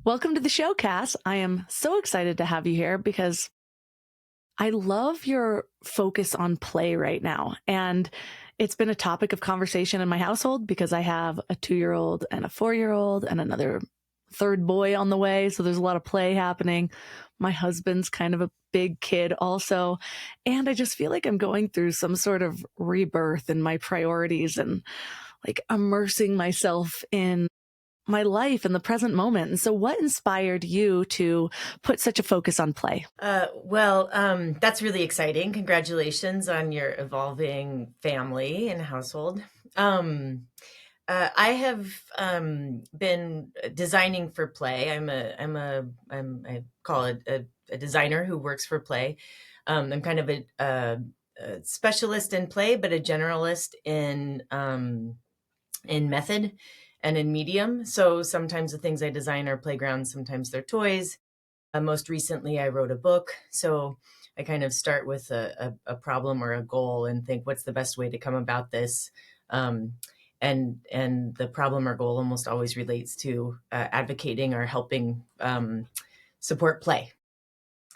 Welcome to the show, Cass. I am so excited to have you here because I love your focus on play right now. And it's been a topic of conversation in my household because I have a 2-year-old and a 4-year-old and another third boy on the way. So there's a lot of play happening. My husband's kind of a big kid also. And I just feel like I'm going through some sort of rebirth in my priorities and like immersing myself in my life in the present moment. And so what inspired you to put such a focus on play? That's really exciting. Congratulations on your evolving family and household. Um, I have been designing for play. I call it a designer who works for play. I'm kind of a specialist in play, but a generalist in method and in medium. So sometimes the things I design are playgrounds, sometimes they're toys. Most recently, I wrote a book. So I kind of start with a problem or a goal and think, what's the best way to come about this? Um, and the problem or goal almost always relates to advocating or helping support play.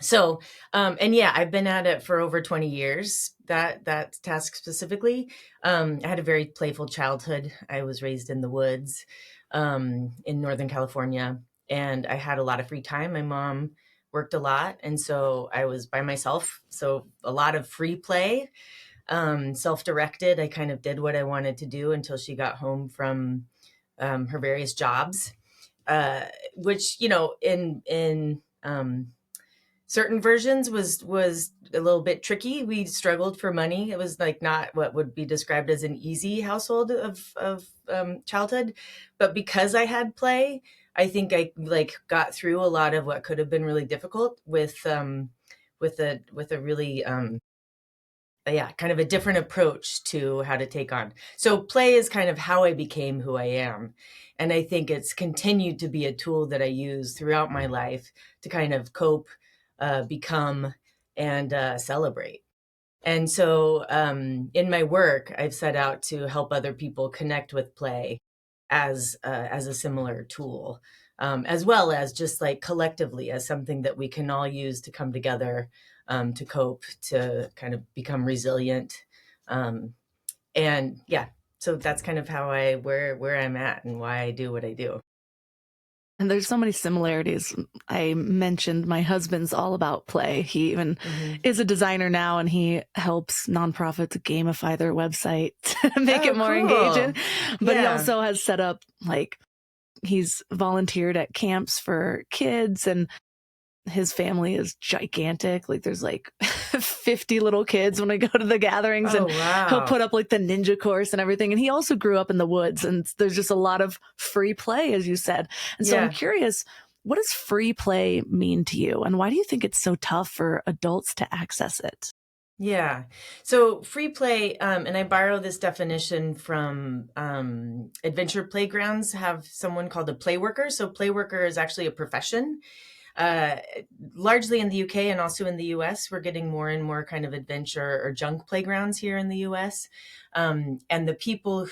So, and yeah, I've been at it for over 20 years, that task specifically. I had a very playful childhood. I was raised in the woods, in Northern California, and I had a lot of free time. My mom worked a lot, and so I was by myself. So a lot of free play, self-directed. I kind of did what I wanted to do until she got home from her various jobs, uh, which, in certain versions was a little bit tricky. We struggled for money. It was like not what would be described as an easy household of childhood, but because I had play, I think I like got through a lot of what could have been really difficult with a really yeah, kind of a different approach to how to take on. So play is kind of how I became who I am. And I think it's continued to be a tool that I use throughout my life to kind of cope, become, and celebrate. And so in my work, I've set out to help other people connect with play as a similar tool, as well as just like collectively as something that we can all use to come together, to cope, to kind of become resilient. Um, and yeah, so that's kind of how where I'm at and why I do what I do. And there's so many similarities. I mentioned my husband's all about play. He even Hmm. is a designer now and he helps nonprofits gamify their website to make it Oh, more engaging. cool. But he Yeah. also has set up like he's volunteered at camps for kids and his family is gigantic. Like there's like 50 little kids when I go to the gatherings Oh, and he'll wow. put up like the ninja course and everything. And he also grew up in the woods and there's just a lot of free play, as you said. And so I'm Yeah. curious, what does free play mean to you? And why do you think it's so tough for adults to access it? Yeah. So free play, and I borrow this definition from adventure playgrounds, have someone called a play worker. So play worker is actually a profession, uh, largely in the UK and also in the US. We're getting more and more kind of adventure or junk playgrounds here in the US. And the people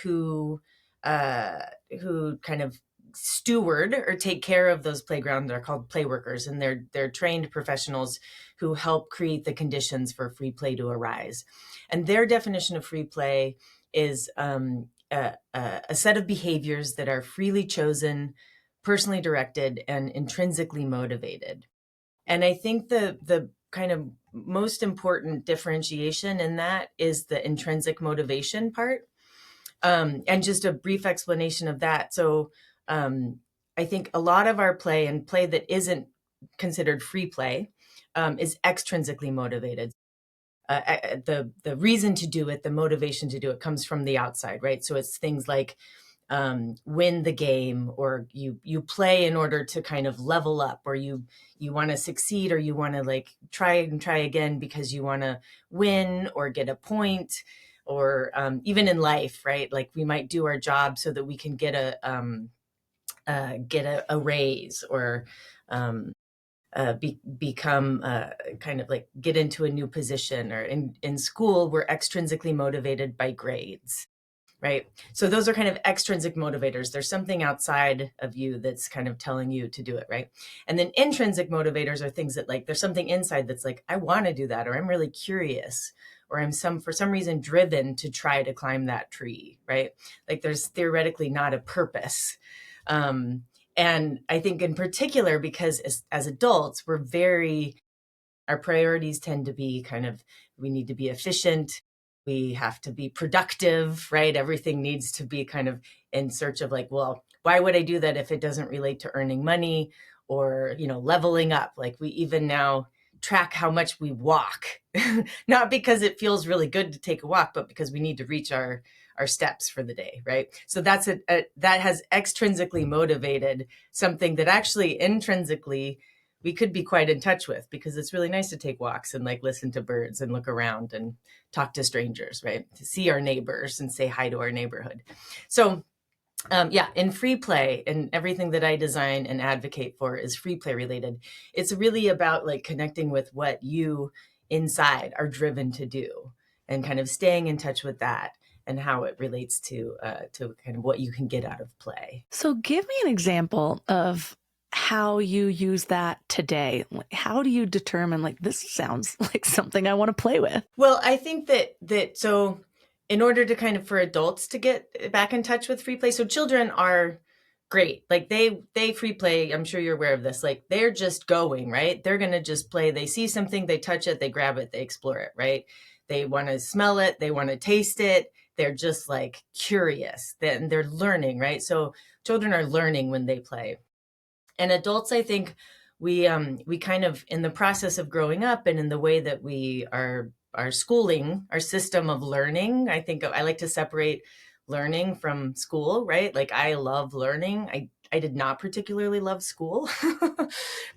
uh, who kind of steward or take care of those playgrounds are called play workers, and they're trained professionals who help create the conditions for free play to arise. And their definition of free play is a set of behaviors that are freely chosen, personally directed, and intrinsically motivated. And I think the kind of most important differentiation in that is the intrinsic motivation part. And just a brief explanation of that. So um, I think a lot of our play and play that isn't considered free play is extrinsically motivated. The reason to do it, the motivation to do it, comes from the outside, right? So it's things like win the game, or you play in order to kind of level up, or you want to succeed, or you want to like try and try again because you want to win or get a point, or even in life, right? Like we might do our job so that we can get a raise, or um, become kind of like get into a new position, or in school we're extrinsically motivated by grades, right? So those are kind of extrinsic motivators. There's something outside of you that's kind of telling you to do it, right? And then intrinsic motivators are things that like, there's something inside that's like, I want to do that, or I'm really curious, or I'm for some reason driven to try to climb that tree, right? Like there's theoretically not a purpose. And I think in particular, because as adults, our priorities tend to be kind of, we need to be efficient, we have to be productive, right? Everything needs to be kind of in search of like, well, why would I do that if it doesn't relate to earning money or, leveling up? Like we even now track how much we walk, not because it feels really good to take a walk, but because we need to reach our steps for the day, right? So that has extrinsically motivated something that actually intrinsically we could be quite in touch with, because it's really nice to take walks and like listen to birds and look around and talk to strangers, right? To see our neighbors and say hi to our neighborhood. So yeah, in free play, and everything that I design and advocate for is free play related. It's really about like connecting with what you inside are driven to do and kind of staying in touch with that and how it relates to kind of what you can get out of play. So give me an example of how you use that today. How do you determine like this sounds like something I want to play with? Well, I think that so in order to kind of for adults to get back in touch with free play, so children are great. Like they free play, I'm sure you're aware of this. Like they're just going, right? They're going to just play. They see something, they touch it, they grab it, they explore it, right? They want to smell it, they want to taste it. They're just like curious. Then they're learning, right? So children are learning when they play. And adults, I think we kind of in the process of growing up and in the way that we are our schooling, our system of learning, I think I like to separate learning from school, right? Like I love learning. I did not particularly love school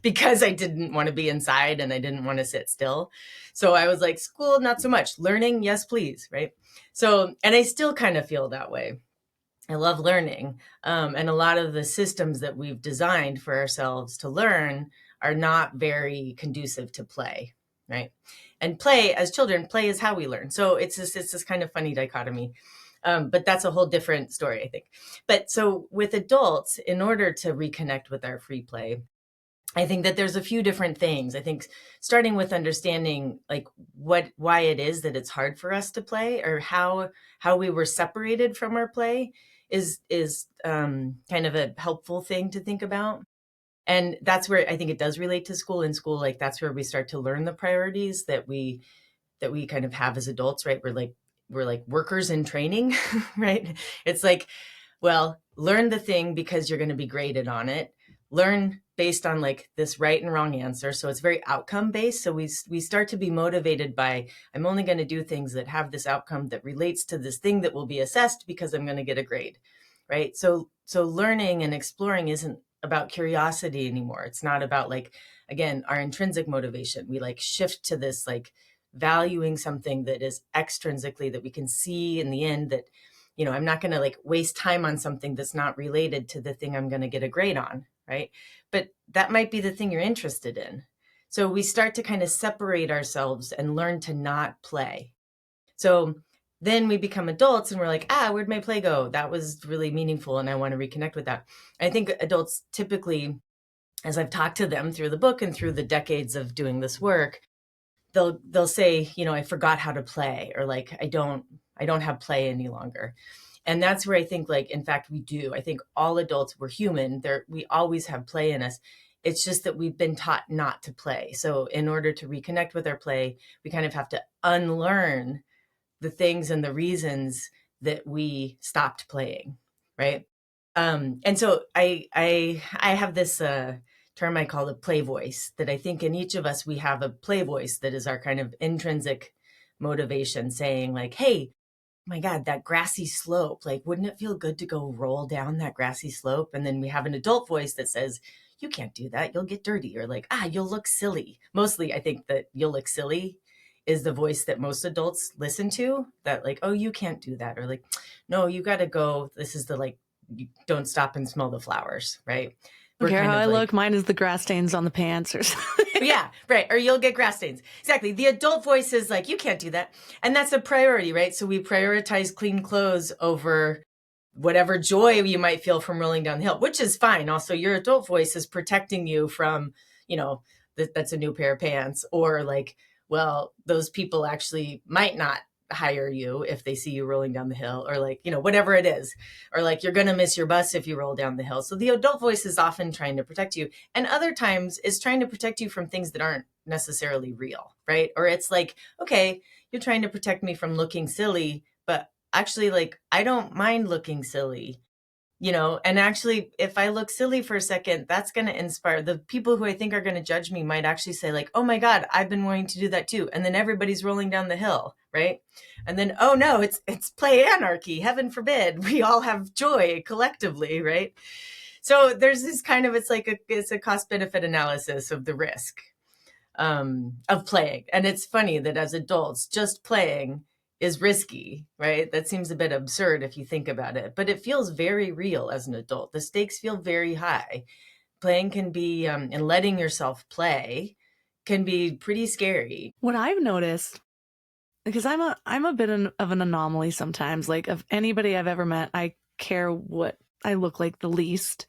because I didn't want to be inside and I didn't want to sit still. So I was like, school, not so much. Learning, yes, please, right? So, and I still kind of feel that way. I love learning. And a lot of the systems that we've designed for ourselves to learn are not very conducive to play, right? And play, as children, play is how we learn. So it's this kind of funny dichotomy. But that's a whole different story, I think. But so with adults, in order to reconnect with our free play, I think that there's a few different things. I think starting with understanding like why it is that it's hard for us to play, or how we were separated from our play is kind of a helpful thing to think about. And that's where I think it does relate to school. In school, like that's where we start to learn the priorities that we kind of have as adults, right? We're like workers in training, right? It's like, well, learn the thing because you're going to be graded on it. Learn based on like this right and wrong answer. So it's very outcome based. So we start to be motivated by, I'm only going to do things that have this outcome that relates to this thing that will be assessed because I'm going to get a grade, right? So learning and exploring isn't about curiosity anymore. It's not about like, again, our intrinsic motivation. We like shift to this like valuing something that is extrinsically that we can see in the end that, I'm not going to like waste time on something that's not related to the thing I'm going to get a grade on, right? But that might be the thing you're interested in. So we start to kind of separate ourselves and learn to not play. So then we become adults and we're like, where'd my play go? That was really meaningful and I want to reconnect with that. I think adults typically, as I've talked to them through the book and through the decades of doing this work, they'll say, I forgot how to play, or like I don't have play any longer. And that's where I think like, in fact, we do. I think all adults, we're human. We always have play in us. It's just that we've been taught not to play. So in order to reconnect with our play, we kind of have to unlearn the things and the reasons that we stopped playing, right? And so I have this term I call the play voice, that I think in each of us we have a play voice that is our kind of intrinsic motivation, saying like, hey, my God, that grassy slope, like, wouldn't it feel good to go roll down that grassy slope? And then we have an adult voice that says, you can't do that, you'll get dirty, or like, you'll look silly. Mostly I think that you'll look silly is the voice that most adults listen to, that like, oh, you can't do that, or like, no, you got to go, this is the like, you don't stop and smell the flowers, right? don't We're care kind how I of look. like, Mine is the grass stains on the pants or something. yeah, right. Or you'll get grass stains. Exactly. The adult voice is like, you can't do that. And that's a priority, right? So we prioritize clean clothes over whatever joy you might feel from rolling down the hill, which is fine. Also, your adult voice is protecting you from, that's a new pair of pants, or like, well, those people actually might not hire you if they see you rolling down the hill, or like, whatever it is, or like you're going to miss your bus if you roll down the hill. So the adult voice is often trying to protect you, and other times is trying to protect you from things that aren't necessarily real, right? Or it's like, okay, you're trying to protect me from looking silly, but actually, like, I don't mind looking silly, and actually, if I look silly for a second, that's going to inspire the people who I think are going to judge me might actually say like, oh my God, I've been wanting to do that too. And then everybody's rolling down the hill. Right. And then, oh no, it's play anarchy. Heaven forbid. We all have joy collectively. Right. So there's this kind of, it's a cost benefit analysis of the risk of playing. And it's funny that as adults, just playing is risky, right? That seems a bit absurd if you think about it, but it feels very real as an adult. The stakes feel very high. Playing can be, and letting yourself play can be pretty scary. What I've noticed, because I'm a bit of an anomaly sometimes. Like, of anybody I've ever met, I care what I look like the least.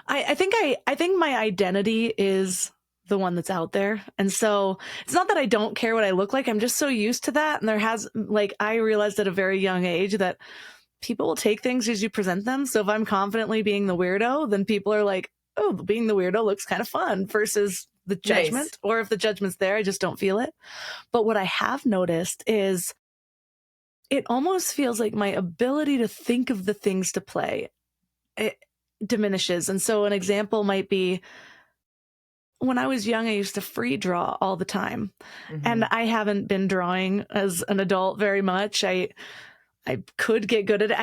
I think my identity is the one that's out there. And so it's not that I don't care what I look like. I'm just so used to that. And I realized at a very young age that people will take things as you present them. So if I'm confidently being the weirdo, then people are like, oh, being the weirdo looks kind of fun, versus the Nice. judgment. Or if the judgment's there, I just don't feel it. But what I have noticed is it almost feels like my ability to think of the things to play, it diminishes. And so an example might be, when I was young, I used to free draw all the time. Mm-hmm. And I haven't been drawing as an adult very much. I could get good at it.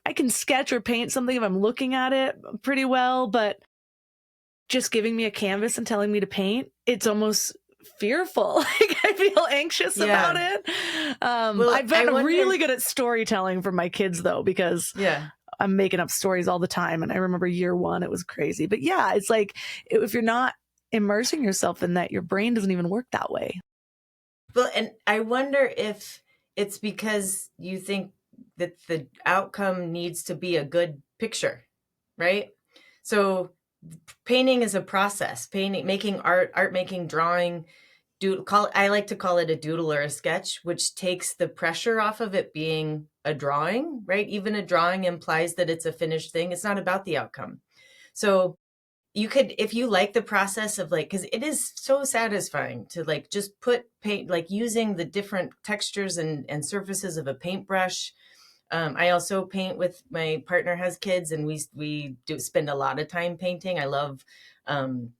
I can sketch or paint something if I'm looking at it pretty well, but just giving me a canvas and telling me to paint, it's almost fearful. Like, I feel anxious about Yeah. it. Well, I've I been wonder. really good at storytelling for my kids though, because Yeah. I'm making up stories all the time. And I remember year one, it was crazy. But yeah, it's like, if you're not immersing yourself in that, your brain doesn't even work that way. Well, and I wonder if it's because you think that the outcome needs to be a good picture, right? So painting is a process. Painting, making art making, drawing, I like to call it a doodle or a sketch, which takes the pressure off of it being a drawing, right? Even a drawing implies that it's a finished thing. It's not about the outcome. So you could, if you like the process of like, because it is so satisfying to like just put paint, like using the different textures and surfaces of a paintbrush. I also paint with my partner has kids, and we do spend a lot of time painting. I love, and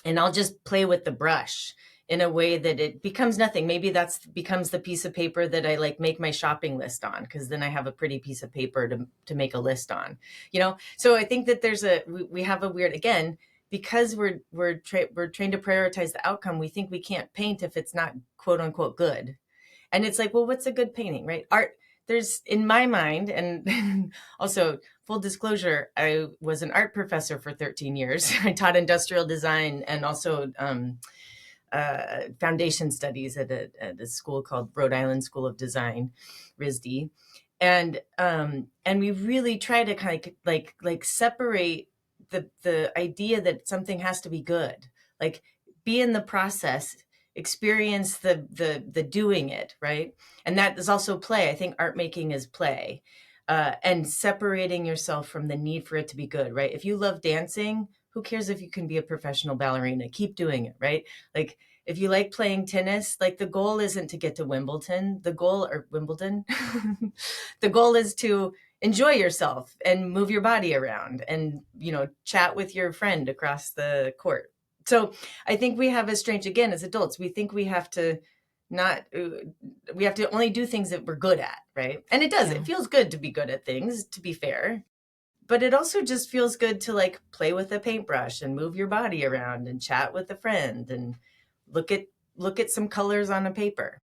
I'll just play with the brush in a way that it becomes nothing. Maybe that's becomes the piece of paper that I like make my shopping list on, because then I have a pretty piece of paper to make a list on, So I think that we have a weird, again, because we're trained to prioritize the outcome. We think we can't paint if it's not quote unquote good. And it's like, well, what's a good painting, right? Art, there's, in my mind, and also full disclosure, I was an art professor for 13 years. I taught industrial design and also foundation studies at a school called Rhode Island School of Design, RISD. And we really try to kind of like separate the idea that something has to be good, like be in the process, experience the doing it, right? And that is also play. I think art making is play, and separating yourself from the need for it to be good, right? If you love dancing, who cares if you can be a professional ballerina? Keep doing it, right? Like, if you like playing tennis, like, the goal isn't to get to Wimbledon. Or Wimbledon. The goal is to enjoy yourself and move your body around and, chat with your friend across the court. So I think we have a strange, again, as adults, we think we have to not, we have to only do things that we're good at, right? And it does, Yeah. it feels good to be good at things, to be fair. But it also just feels good to like play with a paintbrush and move your body around and chat with a friend and look at some colors on a paper.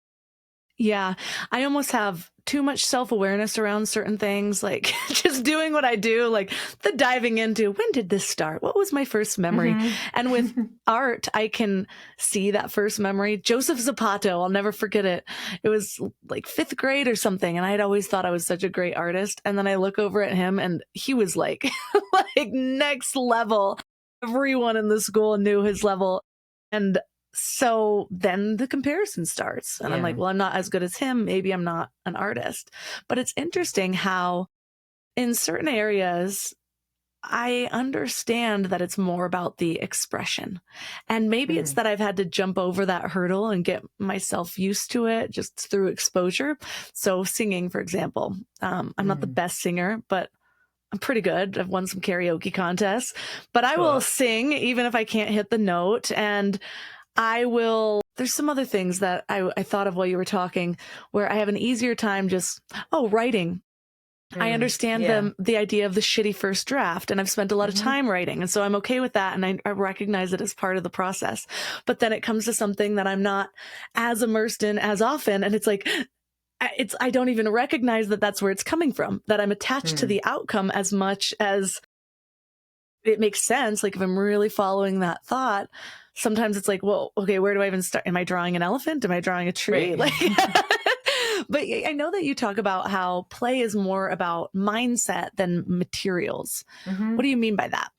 Yeah, I almost have too much self-awareness around certain things, like just doing what I do, like the diving into when did this start? What was my first memory? And with Mm-hmm. art, I can see that first memory. Joseph Zapato, I'll never forget it. It was like fifth grade or something, and I'd always thought I was such a great artist. And then I look over at him, and he was like, like next level. Everyone in the school knew his level. And so then the comparison starts. And I'm Yeah. like, well, I'm not as good as him. Maybe I'm not an artist. But it's interesting how in certain areas, I understand that it's more about the expression. And maybe it's Mm. that I've had to jump over that hurdle and get myself used to it just through exposure. So singing, for example, I'm not the Mm. best singer, but I'm pretty good. I've won some karaoke contests, but I will Cool. sing even if I can't hit the note. And there's some other things that I thought of while you were talking where I have an easier time just, writing. I Mm. understand Yeah. the idea of the shitty first draft, and I've spent a lot of Mm-hmm. time writing. And so I'm okay with that. And I recognize it as part of the process. But then it comes to something that I'm not as immersed in as often. And it's like, I don't even recognize that that's where it's coming from, that I'm attached to Mm. the outcome as much as it makes sense. Like if I'm really following that thought, sometimes it's like, well, okay, where do I even start? Am I drawing an elephant? Am I drawing a tree? Right. Like, but I know that you talk about how play is more about mindset than materials. What Mm-hmm. do you mean by that?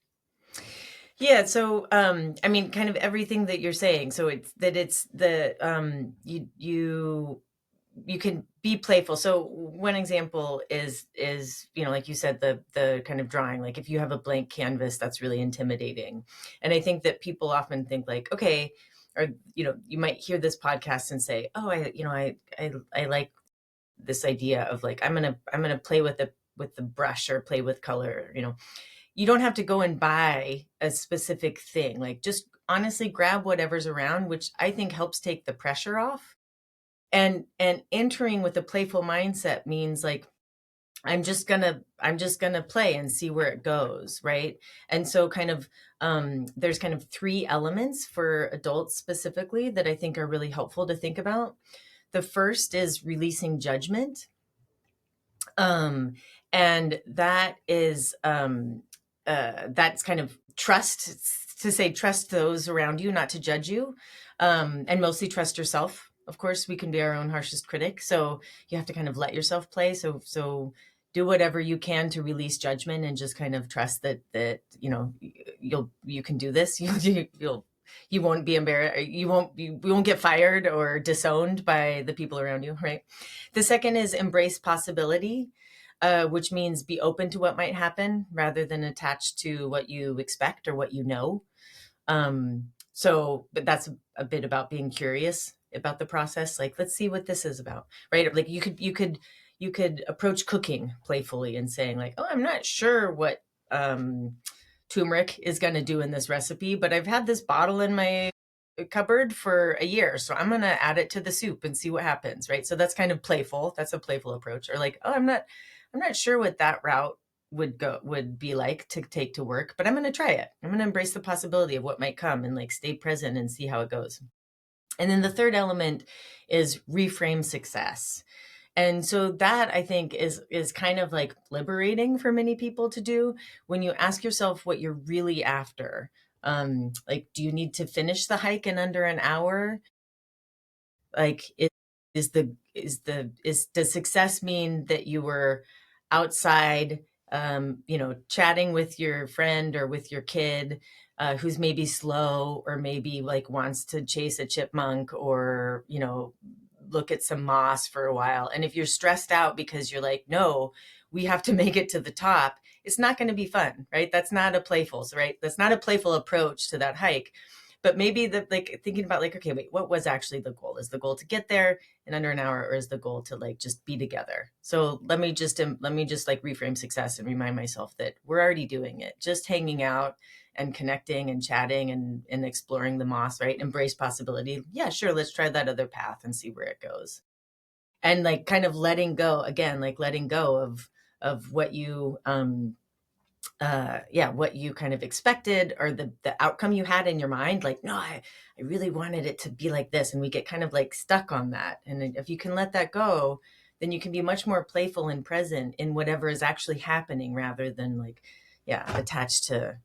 Yeah, so I mean, kind of everything that you're saying. So it's the you can be playful. So one example is like you said, the kind of drawing. Like if you have a blank canvas, that's really intimidating. And I think that people often think like, okay, or you might hear this podcast and say, oh, I like this idea of like I'm gonna play with the brush or play with color. You don't have to go and buy a specific thing. Like just honestly grab whatever's around, which I think helps take the pressure off. And entering with a playful mindset means like I'm just gonna play and see where it goes, right? And so kind of there's kind of three elements for adults specifically that I think are really helpful to think about. The first is releasing judgment. Um, and that is that's kind of trust, to say trust those around you, not to judge you, and mostly trust yourself. Of course, we can be our own harshest critic, so you have to kind of let yourself play. So do whatever you can to release judgment and just kind of trust that you can do this. You won't be embarrassed. You won't get fired or disowned by the people around you, right? The second is embrace possibility, which means be open to what might happen rather than attached to what you expect or what you know. But that's a bit about being curious about the process. Like, let's see what this is about, right? Like you could approach cooking playfully and saying like, oh, I'm not sure what turmeric is going to do in this recipe, but I've had this bottle in my cupboard for a year, so I'm going to add it to the soup and see what happens, right? So that's kind of playful. That's a playful approach. Or like, oh, I'm not sure what that route would be like to take to work, but I'm going to try it. I'm going to embrace the possibility of what might come and like stay present and see how it goes. And then the third element is reframe success. And so that I think is kind of like liberating for many people to do when you ask yourself what you're really after. Like, do you need to finish the hike in under an hour? Like, does success mean that you were outside, chatting with your friend or with your kid, who's maybe slow or maybe like wants to chase a chipmunk or, look at some moss for a while. And if you're stressed out because you're like, no, we have to make it to the top, it's not going to be fun, right? That's not a playful, right? That's not a playful approach to that hike. But maybe like thinking about like, okay, wait, what was actually the goal? Is the goal to get there in under an hour, or is the goal to like just be together? So let me just like reframe success and remind myself that we're already doing it, just hanging out and connecting and chatting and exploring the moss, right? Embrace possibility. Yeah, sure, let's try that other path and see where it goes. And like kind of letting go again, like letting go of what you what you kind of expected or the outcome you had in your mind. Like, no, I really wanted it to be like this. And we get kind of like stuck on that. And if you can let that go, then you can be much more playful and present in whatever is actually happening rather than like, attached to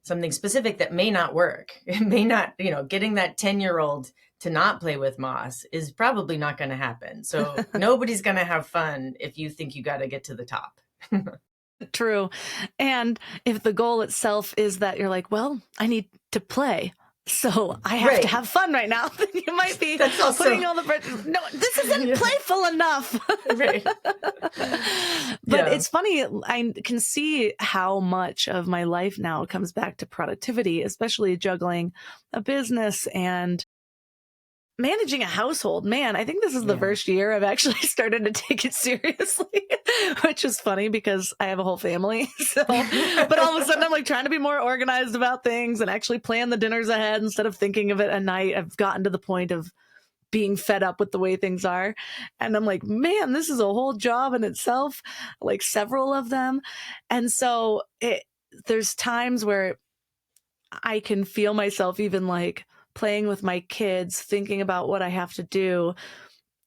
something specific that may not work. It may not, getting that 10-year-old to not play with moss is probably not going to happen. So nobody's going to have fun if you think you got to get to the top. True. And if the goal itself is that you're like, well, I need to play, so I have to Right. have fun right now, then you might be That's also putting all the no, this isn't playful enough. right. But it's funny, I can see how much of my life now comes back to productivity, especially juggling a business and managing a household. Man, I think this is the first year I've actually started to take it seriously, which is funny because I have a whole family. So, but all of a sudden I'm like trying to be more organized about things and actually plan the dinners ahead instead of thinking of it at night. I've gotten to the point of being fed up with the way things are. And I'm like, man, this is a whole job in itself, like several of them. And so there's times where I can feel myself even like playing with my kids, thinking about what I have to do.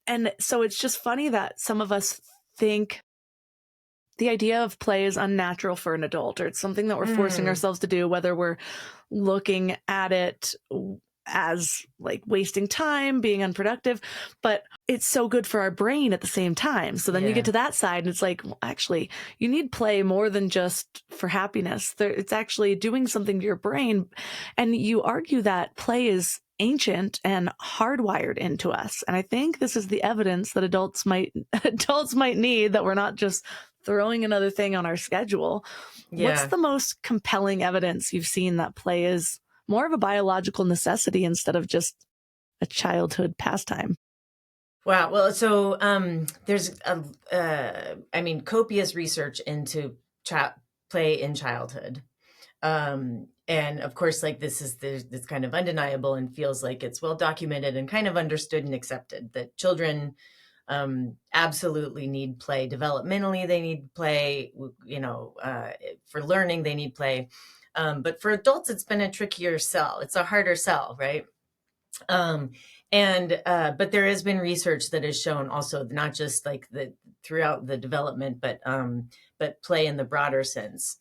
And so it's just funny that some of us think the idea of play is unnatural for an adult, or it's something that we're forcing ourselves to do, whether we're looking at it as like wasting time, being unproductive, but it's so good for our brain at the same time. So then you get to that side and it's like, well, actually, you need play more than just for happiness. It's actually doing something to your brain. And you argue that play is ancient and hardwired into us. And I think this is the evidence that adults might need, that we're not just throwing another thing on our schedule. What's the most compelling evidence you've seen that play is more of a biological necessity instead of just a childhood pastime? Wow. Well, so there's copious research into play in childhood. And of course, like this kind of undeniable and feels like it's well documented and kind of understood and accepted that children absolutely need play. Developmentally, they need play, for learning, they need play. But for adults, it's been a trickier sell. It's a harder sell, right? But there has been research that has shown also not just like throughout the development, but play in the broader sense.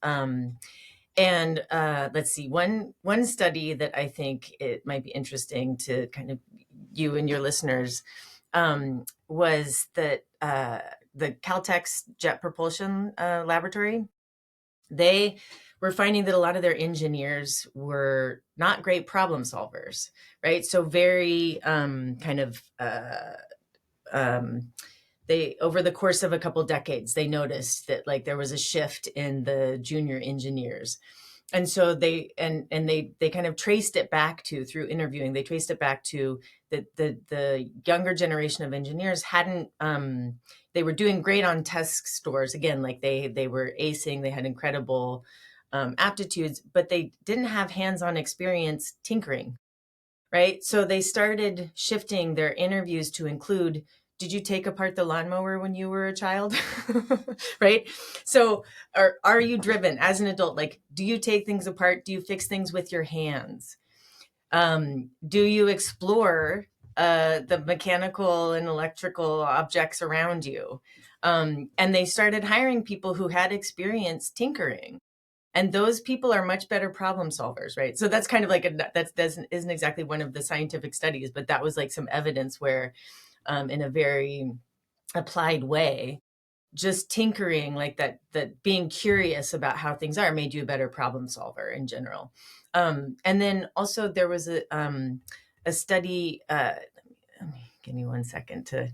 Let's see, one study that I think it might be interesting to kind of you and your listeners was that the Caltech's Jet Propulsion Laboratory, they were finding that a lot of their engineers were not great problem solvers, right? So very they, over the course of a couple decades, they noticed that like there was a shift in the junior engineers. And so they kind of traced it back to, through interviewing, they traced it back to the younger generation of engineers hadn't they were doing great on test scores. Again, like they were acing, they had incredible aptitudes, but they didn't have hands-on experience tinkering, right? So they started shifting their interviews to include, did you take apart the lawnmower when you were a child? Right? So are you driven as an adult? Like, do you take things apart? Do you fix things with your hands? Do you explore the mechanical and electrical objects around you? And they started hiring people who had experience tinkering. And those people are much better problem solvers, right? So that's kind of like that isn't exactly one of the scientific studies, but that was like some evidence where, in a very applied way, just tinkering like that being curious about how things are made you a better problem solver in general. And then also there was a study. Let me give me 1 second to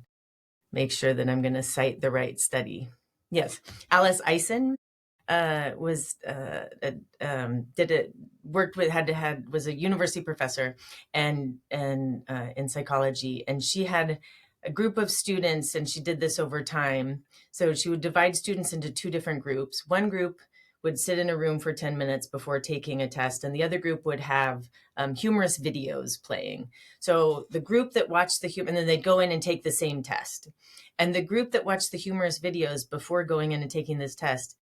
make sure that I'm going to cite the right study. Yes, Alice Eisen was was a university professor and in psychology, and she had a group of students, and she did this over time. So she would divide students into two different groups. One group would sit in a room for 10 minutes before taking a test, and the other group would have humorous videos playing. So the group that watched and then they'd go in and take the same test. And the group that watched the humorous videos before going in and taking this test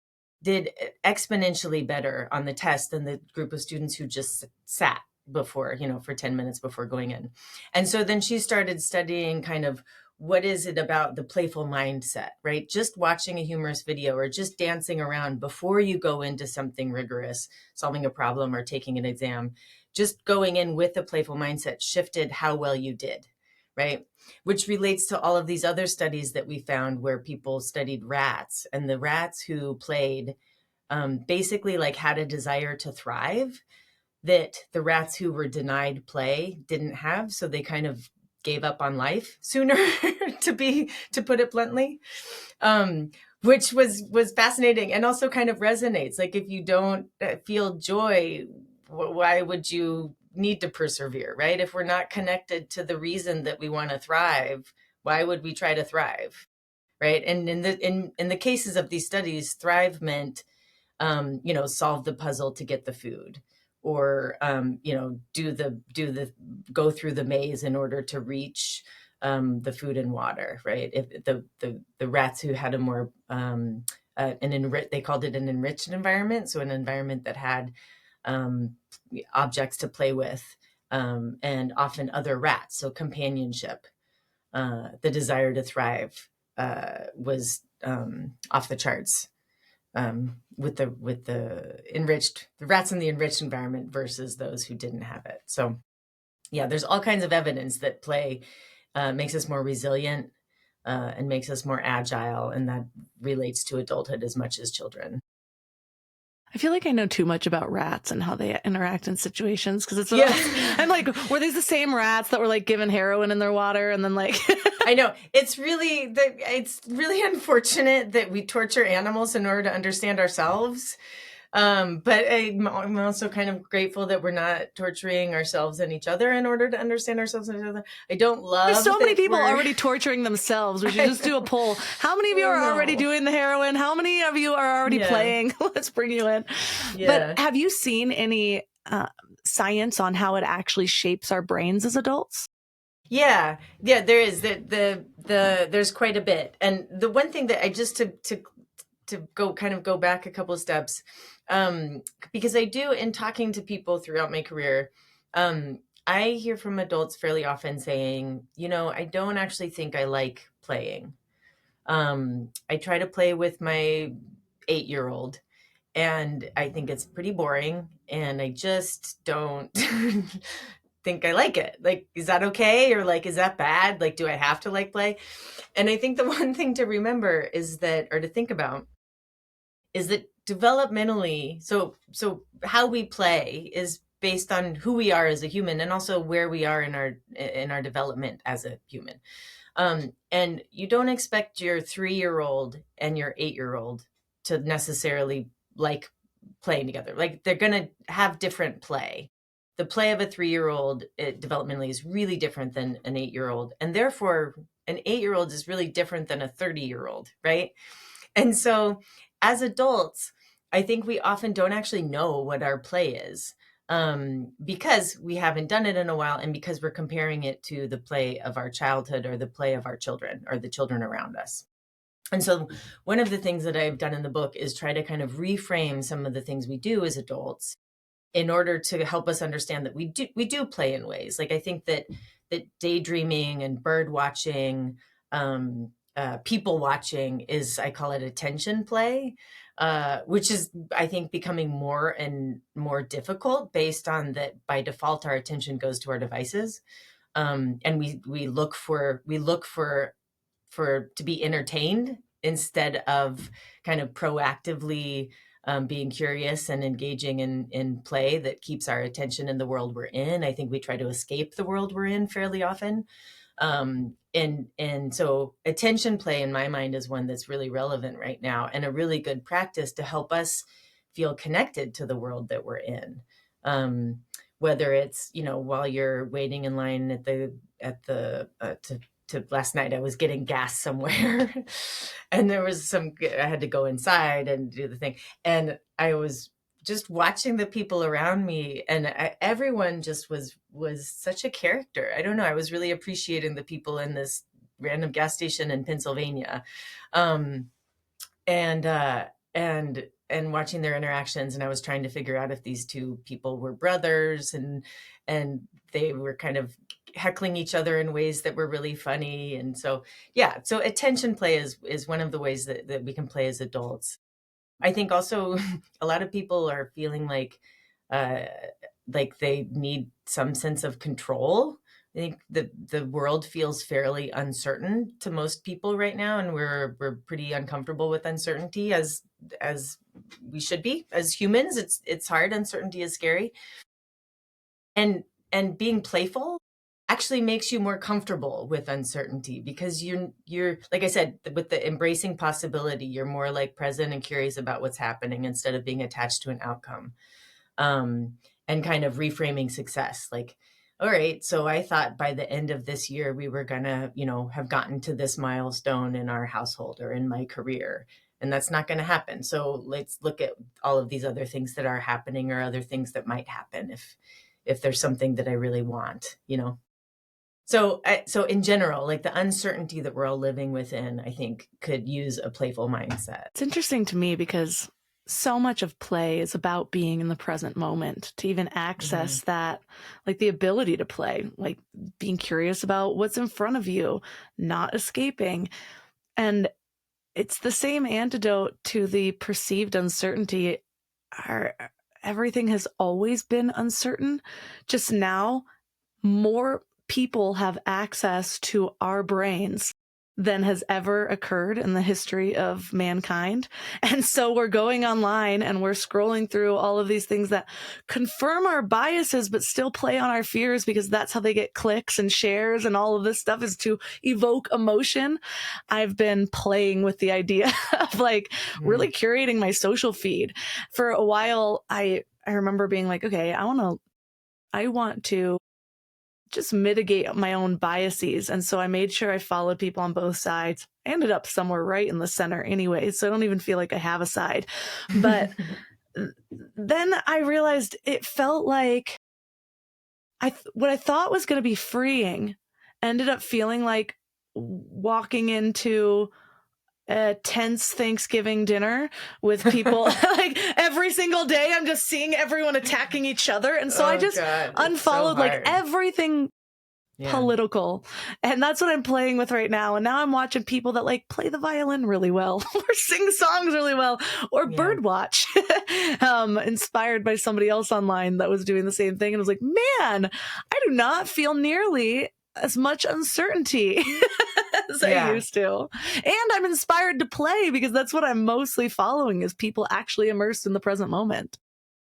did exponentially better on the test than the group of students who just sat before, for 10 minutes before going in. And so then she started studying kind of what is it about the playful mindset, right? Just watching a humorous video or just dancing around before you go into something rigorous, solving a problem or taking an exam, just going in with a playful mindset shifted how well you did, right? Which relates to all of these other studies that we found where people studied rats, and the rats who played basically like had a desire to thrive that the rats who were denied play didn't have. So they kind of gave up on life sooner to put it bluntly, which was fascinating and also kind of resonates. Like if you don't feel joy, why would you need to persevere, right? If we're not connected to the reason that we want to thrive, why would we try to thrive, right? And in the cases of these studies, thrive meant solve the puzzle to get the food, or go through the maze in order to reach the food and water, right? If the rats who had a more they called it an enriched environment, so an environment that had objects to play with, and often other rats, so companionship, the desire to thrive was off the charts, with the rats in the enriched environment versus those who didn't have it. So yeah, there's all kinds of evidence that play makes us more resilient, and makes us more agile, and that relates to adulthood as much as children. I feel like I know too much about rats and how they interact in situations, because it's Yeah. I'm like, were these the same rats that were like given heroin in their water and then like I know it's really unfortunate that we torture animals in order to understand ourselves. But I'm also kind of grateful that we're not torturing ourselves and each other in order to understand ourselves and each other. I don't love. There's so many people already torturing themselves. We should just do a poll. How many of you are already doing the heroin? How many of you are already playing? Let's bring you in. Yeah. But have you seen any science on how it actually shapes our brains as adults? Yeah, there is. There's quite a bit. And the one thing that I just to go back a couple of steps, because I do, in talking to people throughout my career, I hear from adults fairly often saying, I don't actually think I like playing. I try to play with my 8-year-old, and I think it's pretty boring, and I just don't think I like it. Like, is that okay? Or like, is that bad? Like, do I have to like play? And I think the one thing to remember to think about is that developmentally, so how we play is based on who we are as a human, and also where we are in our development as a human. And you don't expect your 3-year-old and your 8-year-old to necessarily like playing together. Like, they're going to have different play. The play of a 3-year-old developmentally is really different than an 8-year-old. And therefore, an 8-year-old is really different than a 30-year-old, right? And so as adults, I think we often don't actually know what our play is, because we haven't done it in a while, and because we're comparing it to the play of our childhood or the play of our children or the children around us. And so one of the things that I've done in the book is try to kind of reframe some of the things we do as adults in order to help us understand that we do play in ways. Like, I think that daydreaming and bird watching, people watching is, I call it attention play, which is, I think, becoming more and more difficult based on that by default, our attention goes to our devices. And we look for to be entertained instead of kind of proactively being curious and engaging in play that keeps our attention in the world we're in. I think we try to escape the world we're in fairly often. And so attention play, in my mind, is one that's really relevant right now, and a really good practice to help us feel connected to the world that we're in. Whether it's, while you're waiting in line to last night, I was getting gas somewhere and there was I had to go inside and do the thing. And I was just watching the people around me, and everyone just was such a character. I don't know. I was really appreciating the people in this random gas station in Pennsylvania. And and watching their interactions, and I was trying to figure out if these two people were brothers, and they were kind of heckling each other in ways that were really funny. And so, yeah, so attention play is one of the ways that we can play as adults. I think also a lot of people are feeling uh, like they need some sense of control. I think the world feels fairly uncertain to most people right now, and we're pretty uncomfortable with uncertainty, as we should be as humans. It's hard. Uncertainty is scary, and being playful actually makes you more comfortable with uncertainty, because you're like I said, with the embracing possibility, you're more like present and curious about what's happening instead of being attached to an outcome. And kind of reframing success, like, all right, so I thought by the end of this year we were gonna, have gotten to this milestone in our household or in my career, and that's not going to happen. So let's look at all of these other things that are happening, or other things that might happen if there's something that I really want. So in general, like, the uncertainty that we're all living within, I think, could use a playful mindset. It's interesting to me because so much of play is about being in the present moment, to even access Mm-hmm. that, like the ability to play, like being curious about what's in front of you, not escaping. And it's the same antidote to the perceived uncertainty. Our, everything has always been uncertain. Just now, more people have access to our brains than has ever occurred in the history of mankind. And so we're going online and we're scrolling through all of these things that confirm our biases, but still play on our fears, because that's how they get clicks and shares. And all of this stuff is to evoke emotion. I've been playing with the idea of like really curating my social feed. For a while, I remember being like, okay, I want to just mitigate my own biases. And so I made sure I followed people on both sides. I ended up somewhere right in the center anyway, so I don't even feel like I have a side. But then I realized it felt like what I thought was going to be freeing ended up feeling like walking into a tense Thanksgiving dinner with people. Like every single day I'm just seeing everyone attacking each other. And so I Oh just God, it's so unfollowed like hard. everything Yeah. political. And that's what I'm playing with right now. And now I'm watching people that like play the violin really well, or sing songs really well, or Yeah. birdwatch, inspired by somebody else online that was doing the same thing. And I was like, man, I do not feel nearly as much uncertainty as I Yeah. used to. And I'm inspired to play because that's what I'm mostly following, is people actually immersed in the present moment.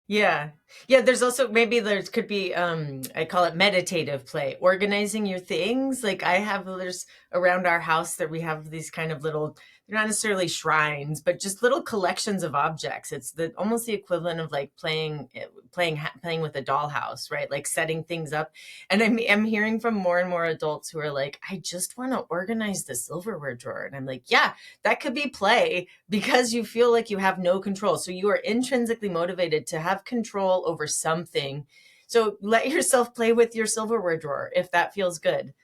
Yeah. Yeah, there's also, maybe there could be, I call it meditative play, organizing your things. Like, there's around our house that we have these kind of little, they're not necessarily shrines, but just little collections of objects. It's almost the equivalent of like playing with a dollhouse, right? Like setting things up. And I'm hearing from more and more adults who are like, I just want to organize the silverware drawer. And I'm like, yeah, that could be play, because you feel like you have no control. So you are intrinsically motivated to have control over something. So let yourself play with your silverware drawer if that feels good.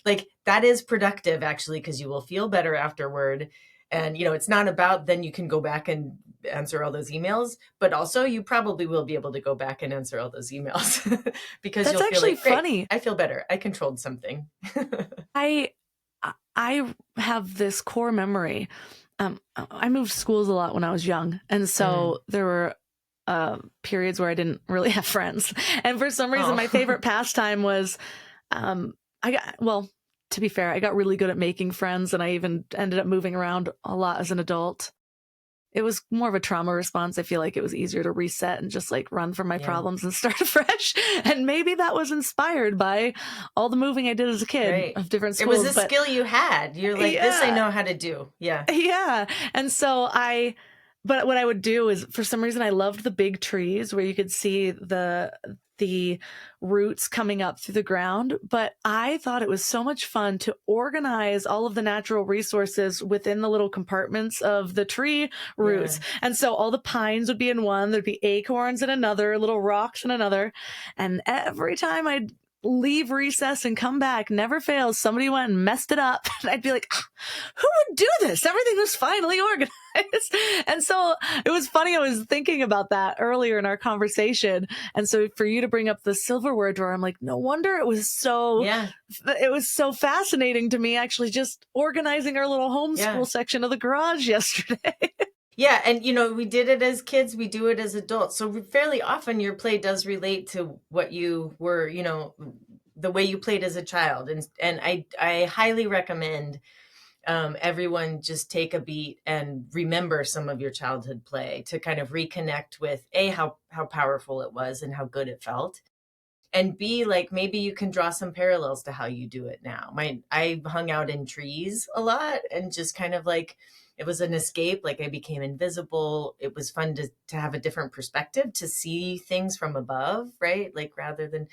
Like, that is productive, actually, because you will feel better afterward. And, it's not about then you can go back and answer all those emails, but also you probably will be able to go back and answer all those emails because That's you'll feel actually like, great, funny. I feel better. I controlled something. I I have this core memory. I moved schools a lot when I was young, and so there were periods where I didn't really have friends. And for some reason, my favorite pastime was, to be fair, I got really good at making friends, and I even ended up moving around a lot as an adult. It was more of a trauma response. I feel like it was easier to reset and just like run from my Yeah. problems and start afresh. And maybe that was inspired by all the moving I did as a kid Right. of different It schools. was a skill you had. You're like, this I know how to do. Yeah. Yeah. And so but what I would do is, for some reason, I loved the big trees where you could see the roots coming up through the ground. But I thought it was so much fun to organize all of the natural resources within the little compartments of the tree roots. Yeah. And so all the pines would be in one, there'd be acorns in another, little rocks in another. And every time I'd leave recess and come back. Never fails. Somebody went and messed it up. And I'd be like, who would do this? Everything was finally organized. And so it was funny. I was thinking about that earlier in our conversation. And so for you to bring up the silverware drawer, I'm like, no wonder Yeah. it was so fascinating to me, actually, just organizing our little homeschool section of the garage yesterday. Yeah, and we did it as kids, we do it as adults. So fairly often your play does relate to what you were, the way you played as a child. And I highly recommend everyone just take a beat and remember some of your childhood play to kind of reconnect with how powerful it was and how good it felt. And B, like, maybe you can draw some parallels to how you do it now. I hung out in trees a lot and just kind of like, it was an escape. Like, I became invisible. It was fun to have a different perspective, to see things from above, right? Like, rather than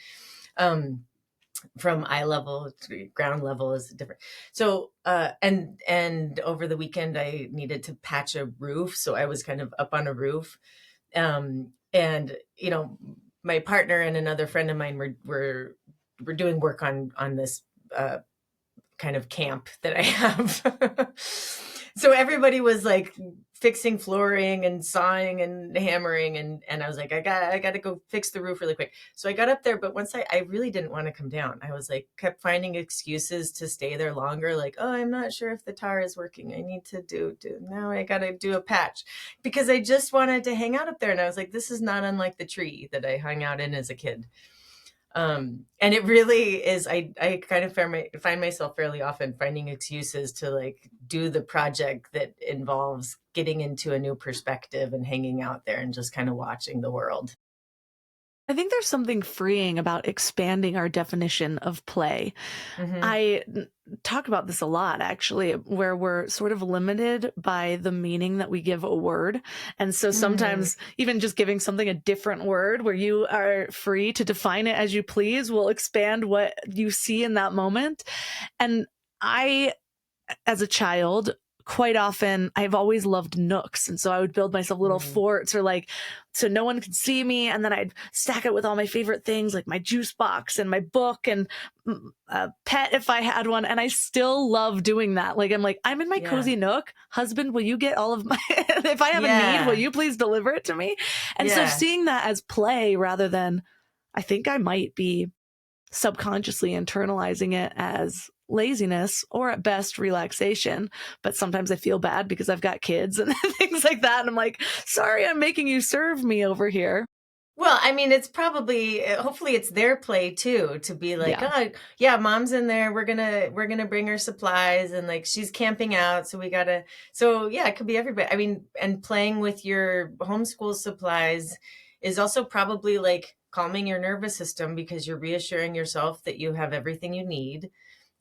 from eye level to ground level is different. So and over the weekend I needed to patch a roof, so I was kind of up on a roof, and my partner and another friend of mine were doing work on this kind of camp that I have. So everybody was like fixing flooring and sawing and hammering, and I was like, I got to go fix the roof really quick. So I got up there, but once I really didn't want to come down. I was like, kept finding excuses to stay there longer. Like, oh, I'm not sure if the tar is working. I need to do now. I got to do a patch, because I just wanted to hang out up there. And I was like, this is not unlike the tree that I hung out in as a kid. And it really is, I kind of find myself fairly often finding excuses to like do the project that involves getting into a new perspective and hanging out there and just kind of watching the world. I think there's something freeing about expanding our definition of play. I talk about this a lot, actually, where we're sort of limited by the meaning that we give a word. And so sometimes even just giving something a different word where you are free to define it as you please will expand what you see in that moment. And I, as a child, quite often I've always loved nooks. And so I would build myself little forts, or like, so no one could see me. And then I'd stack it with all my favorite things, like my juice box and my book and a pet if I had one. And I still love doing that. Like, I'm like, I'm in my cozy nook. Husband, will you get all of my, if I have a need, will you please deliver it to me? And so seeing that as play rather than, I think I might be subconsciously internalizing it as laziness, or at best relaxation. But sometimes I feel bad because I've got kids and things like that. And I'm like, sorry, I'm making you serve me over here. Well, I mean, it's probably, hopefully it's their play too, to be like, oh yeah, mom's in there. We're going to bring her supplies, and like, she's camping out. So so yeah, it could be everybody. I mean, and playing with your homeschool supplies is also probably like calming your nervous system, because you're reassuring yourself that you have everything you need.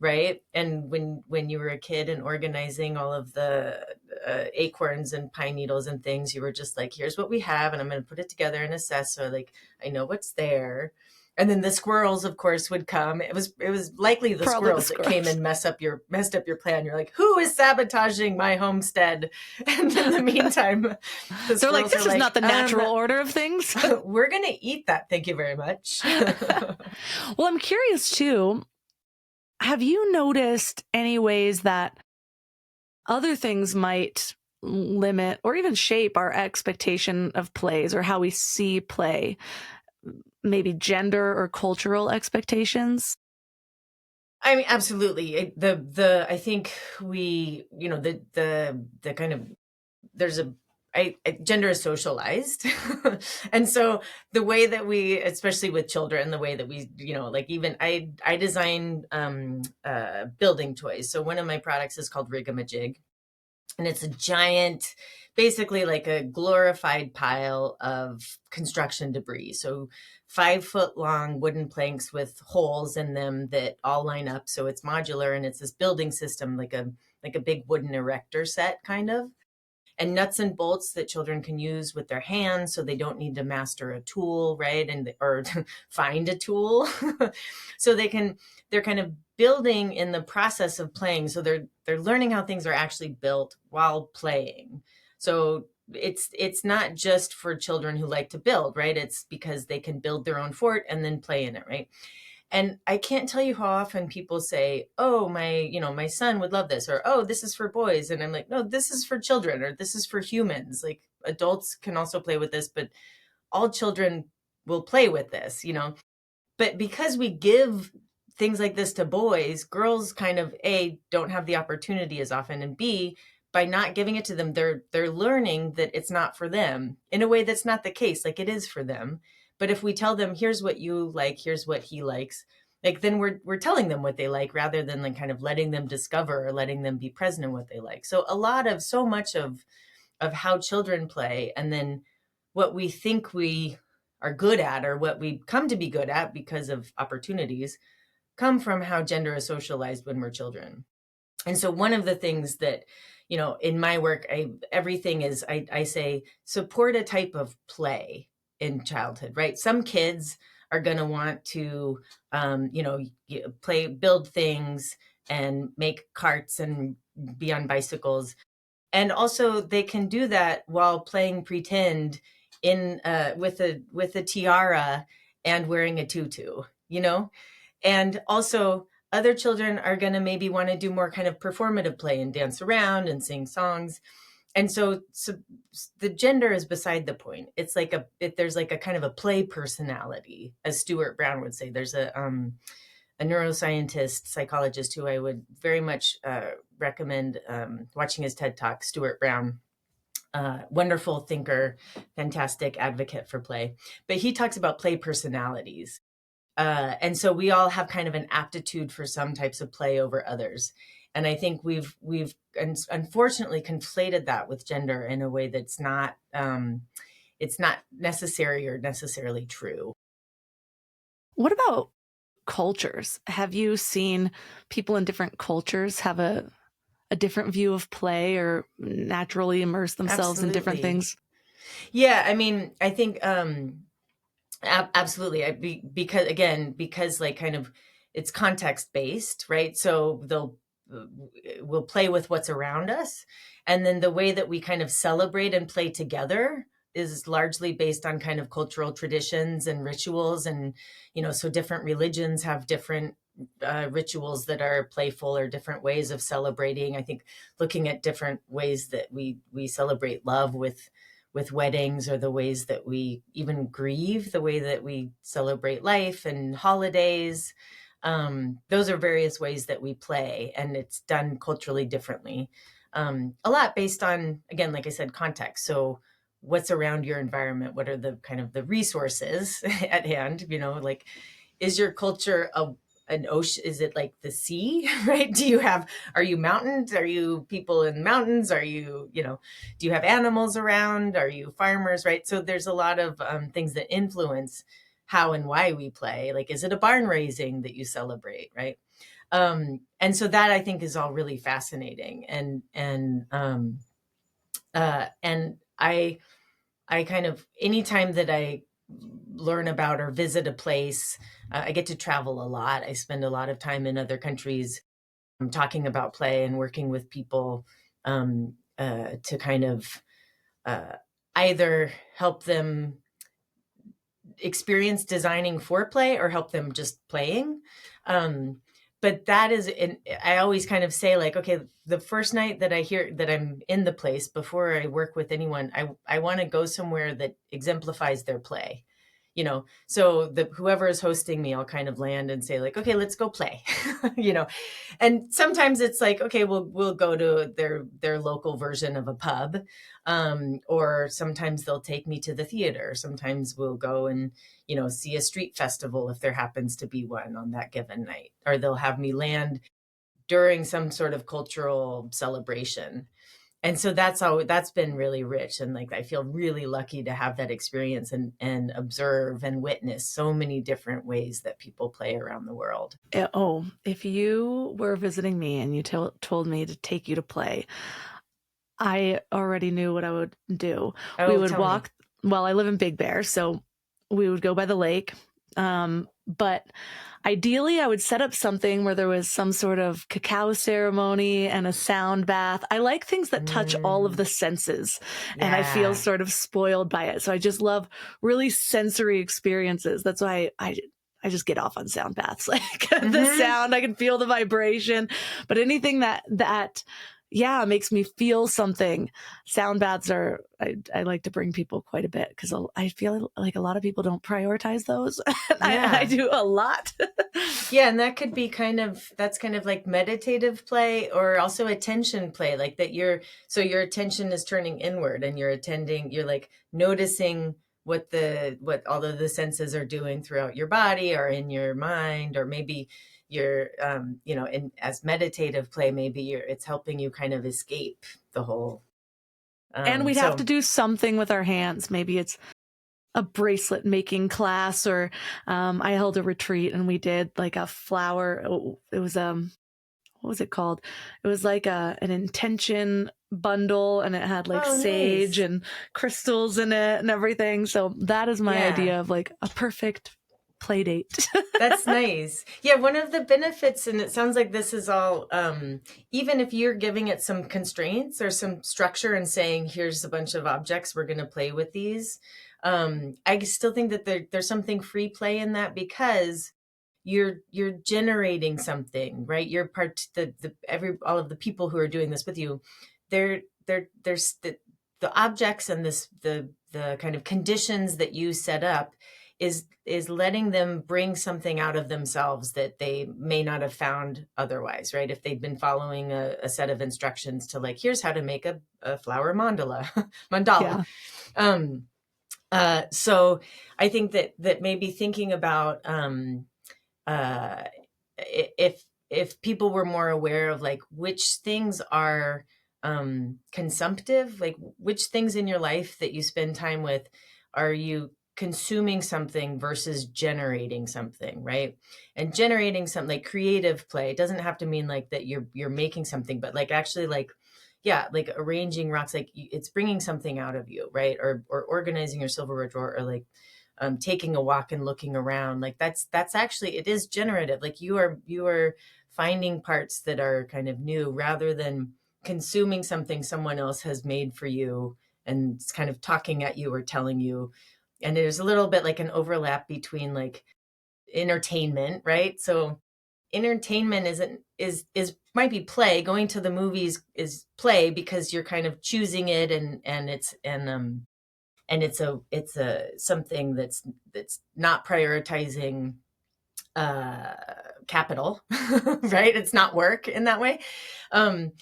Right. And when you were a kid and organizing all of the acorns and pine needles and things, you were just like, here's what we have, and I'm going to put it together and assess. So like, I know what's there. And then the squirrels, of course, would come. It was likely the squirrels that came and messed up your plan. You're like, who is sabotaging my homestead? And in the meantime, they're like, this is not the natural order of things. We're going to eat that. Thank you very much. Well, I'm curious too. Have you noticed any ways that other things might limit or even shape our expectation of plays, or how we see play? Maybe gender or cultural expectations? I mean, absolutely. I think we, the kind of, there's gender is socialized. And so the way that we, especially with children, the way that we, like, even I design building toys. So one of my products is called Rig-a-ma-jig, and it's a giant, basically like a glorified pile of construction debris. So 5-foot long wooden planks with holes in them that all line up. So it's modular, and it's this building system, like a big wooden erector set kind of. And nuts and bolts that children can use with their hands, so they don't need to master a tool, right? Or find a tool. So they're kind of building in the process of playing. So they're learning how things are actually built while playing. So it's not just for children who like to build, right? It's because they can build their own fort and then play in it, right? And I can't tell you how often people say, oh, my son would love this, or, oh, this is for boys. And I'm like, no, this is for children, or this is for humans. Like adults can also play with this, but all children will play with this. But because we give things like this to boys, girls kind of A, don't have the opportunity as often, and B, by not giving it to them, they're learning that it's not for them in a way that's not the case. Like it is for them. But if we tell them, here's what you like, here's what he likes, like then we're telling them what they like rather than like kind of letting them discover or letting them be present in what they like. So so much of how children play, and then what we think we are good at or what we come to be good at because of opportunities come from how gender is socialized when we're children. And so one of the things that, in my work, everything is, I say, support a type of play in childhood, right? Some kids are going to want to, play, build things and make carts and be on bicycles. And also they can do that while playing pretend in with a tiara and wearing a tutu. And also other children are going to maybe want to do more kind of performative play and dance around and sing songs. And so the gender is beside the point. It's like there's like a kind of a play personality, as Stuart Brown would say. There's a neuroscientist, psychologist who I would very much recommend watching his TED Talk, Stuart Brown. Wonderful thinker, fantastic advocate for play. But he talks about play personalities. And so we all have kind of an aptitude for some types of play over others. And I think we've unfortunately conflated that with gender in a way that's not it's not necessary or necessarily true. What about cultures? Have you seen people in different cultures have a different view of play or naturally immerse themselves in different Absolutely. things? Yeah, I mean, I think absolutely. Because like kind of it's context based, right? So we'll play with what's around us, and then the way that we kind of celebrate and play together is largely based on kind of cultural traditions and rituals, and so different religions have different rituals that are playful or different ways of celebrating. I think looking at different ways that we celebrate love with weddings, or the ways that we even grieve, the way that we celebrate life and holidays. Those are various ways that we play, and it's done culturally differently. A lot based on, again, like I said, context. So what's around your environment? What are the kind of the resources at hand? Like, is your culture an ocean? Is it like the sea, right? Are you mountains? Are you people in mountains? Do you have animals around? Are you farmers, right? So there's a lot of things that influence how and why we play. Like, is it a barn raising that you celebrate, right? And so that I think is all really fascinating. And I kind of, anytime that I learn about or visit a place, I get to travel a lot. I spend a lot of time in other countries talking about play and working with people to kind of either help them experience designing for play or help them just playing. But that is, I always kind of say, like, okay, the first night that I hear that I'm in the place, before I work with anyone, I want to go somewhere that exemplifies their play. So whoever is hosting me, I'll kind of land and say, like, okay, let's go play. And sometimes it's like, okay, we'll go to their local version of a pub, or sometimes they'll take me to the theater. Sometimes we'll go and see a street festival if there happens to be one on that given night, or they'll have me land during some sort of cultural celebration. And so that's been really rich. And like, I feel really lucky to have that experience and observe and witness so many different ways that people play around the world. Oh, if you were visiting me and you told me to take you to play, I already knew what I would do. We Oh, would tell me. walk, well, I live in Big Bear, so we would go by the lake. But ideally, I would set up something where there was some sort of cacao ceremony and a sound bath. I like things that touch all of Mm, the senses, and I feel yeah. sort of spoiled by it. So I just love really sensory experiences. That's why I I just get off on sound baths. Like the Mm-hmm. sound, I can feel the vibration, but anything that yeah, makes me feel something. Sound baths are, I like to bring people quite a bit because I feel like a lot of people don't prioritize those. I Yeah. do a lot. Yeah, and that could be that's kind of like meditative play or also attention play, like that so your attention is turning inward and you're like noticing what all of the senses are doing throughout your body or in your mind, or maybe you're in as meditative play, maybe it's helping you kind of escape the whole And we'd have to so do something with our hands. Maybe it's a bracelet making class, or I held a retreat and we did like a flower. It was what was it called? It was like an intention bundle, and it had like oh, sage nice. and crystals in it and everything. So that is my Yeah. idea of like a perfect play date. That's nice. Yeah, one of the benefits, and it sounds like this is all, even if you're giving it some constraints or some structure and saying, here's a bunch of objects, we're going to play with these. I still think that there's something free play in that because you're generating something, right? You're all of the people who are doing this with you, there's the objects and the kind of conditions that you set up is letting them bring something out of themselves that they may not have found otherwise, right? If they'd been following a set of instructions to like, here's how to make a flower mandala. Yeah. um so I think that maybe thinking about uh if people were more aware of like which things are consumptive, like which things in your life that you spend time with are you consuming something versus generating something, right? And generating something like creative play, it doesn't have to mean like that you're making something, but like actually like yeah, like arranging rocks, like it's bringing something out of you, right? Or organizing your silverware drawer, or like taking a walk and looking around, like that's actually, it is generative, like you are finding parts that are kind of new rather than consuming something someone else has made for you and it's kind of talking at you or telling you. And there's a little bit like an overlap between like entertainment, right? So entertainment is might be play. Going to the movies is play because you're kind of choosing it, and it's a something that's not prioritizing uh capital, right? It's not work in that way. um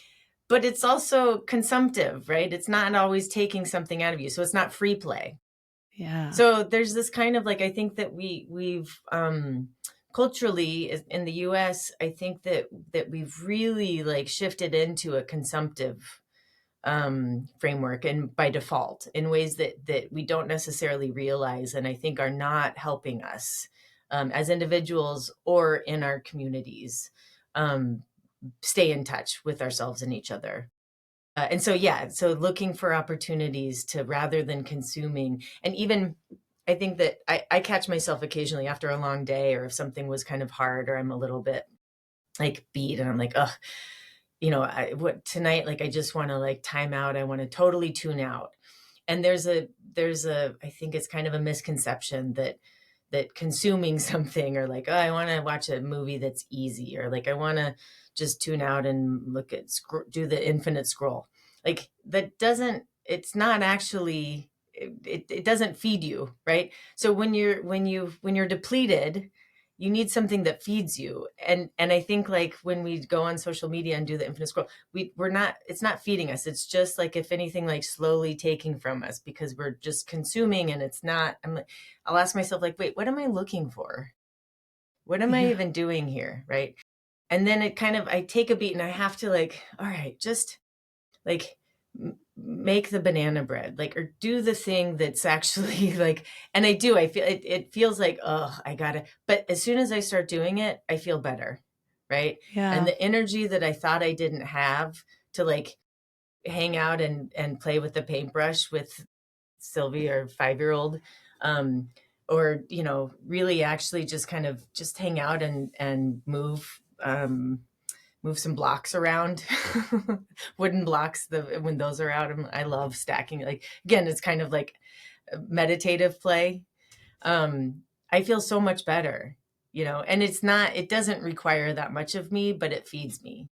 but it's also consumptive, right? It's not always taking something out of you, so it's not free play. Yeah. So there's this kind of like, I think that we've culturally in the US, I think that we've really like shifted into a consumptive framework, and by default in ways that we don't necessarily realize, and I think are not helping us as individuals or in our communities um, stay in touch with ourselves and each other. And so yeah, so looking for opportunities to, rather than consuming. And even I think that I catch myself occasionally after a long day, or if something was kind of hard, or I'm a little bit like beat and I'm like, oh, what tonight, like I just want to like time out, I want to totally tune out. And there's a I think it's kind of a misconception that consuming something, or like, oh, I want to watch a movie that's easy, or like I want to just tune out and look at do the infinite scroll, like that doesn't, it's not actually, it doesn't feed you, right? So when you're depleted, you need something that feeds you. And I think like when we go on social media and do the infinite scroll, we're not, it's not feeding us, it's just like, if anything, like slowly taking from us, because we're just consuming. And it's not, I'm like, I'll ask myself like, wait, what am I looking for? What am I Yeah. even doing here, right? And then it kind of, I take a beat and I have to like, all right, just like make the banana bread, like, or do the thing that's actually like, and I do, I feel it feels like, oh, I gotta, but as soon as I start doing it, I feel better, right? And Yeah. the energy that I thought I didn't have to like hang out and play with the paintbrush with Sylvie, or 5-year-old, um or really actually just kind of just hang out and move some blocks around, wooden blocks. When those are out, I love stacking. Like again, it's kind of like meditative play. I feel so much better. and it doesn't require that much of me, but it feeds me.